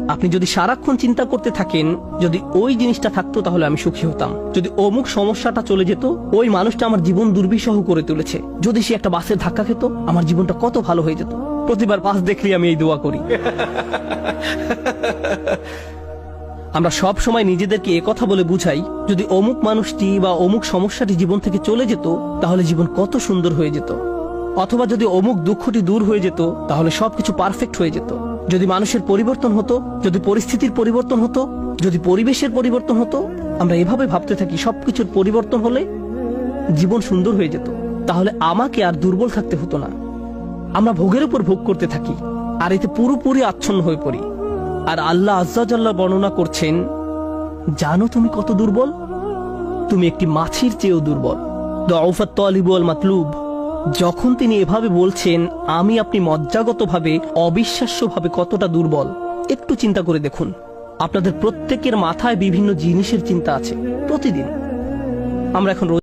আপনি যদি সারাক্ষণ চিন্তা করতে থাকেন, যদি ওই জিনিসটা থাকতো তাহলে আমি সুখী হতাম, যদি অমুক সমস্যাটা চলে যেত, ওই মানুষটা আমার জীবন দুর্বিষহ করে তুলেছে, যদি সে একটা বাসের ধাক্কা খেত, আমার জীবনটা কত ভালো হয়ে যেত। প্রতিবার বাস দেখলে আমি এই দোয়া করি। আমরা সব সময় নিজেদেরকে একথা বলে বুঝাই, যদি অমুক মানুষটি বা অমুক সমস্যাটি জীবন থেকে চলে যেত তাহলে জীবন কত সুন্দর হয়ে যেত, অথবা যদি অমুক দুঃখটি দূর হয়ে যেত তাহলে সবকিছু পারফেক্ট হয়ে যেত। যদি মানুষের পরিবর্তন হতো, যদি পরিস্থিতির পরিবর্তন হতো, যদি পরিবেশের পরিবর্তন হতো, আমরা এভাবে ভাবতে থাকি সবকিছুর পরিবর্তন হলে জীবন সুন্দর হয়ে যেত, তাহলে আমাকে আর দুর্বল থাকতে হতো না। আমরা ভোগের উপর ভোগ করতে থাকি আর এতে পুরোপুরি আচ্ছন্ন হয়ে পড়ি। আর আল্লাহ আজ্জা জাল্লা বর্ণনা করছেন, জানো তুমি কত দুর্বল? তুমি একটি মাছির চেয়েও দুর্বল। দুআফাত তালিব ওয়াল মাতলুব। যখন তিনি এভাবে বলছেন, আমি আপনি মজ্জাগতভাবে অবিশ্বাস্যভাবে কতটা দুর্বল, একটু চিন্তা করে দেখুন। আপনাদের প্রত্যেকের মাথায় বিভিন্ন জিনিসের চিন্তা আছে প্রতিদিন। আমরা এখন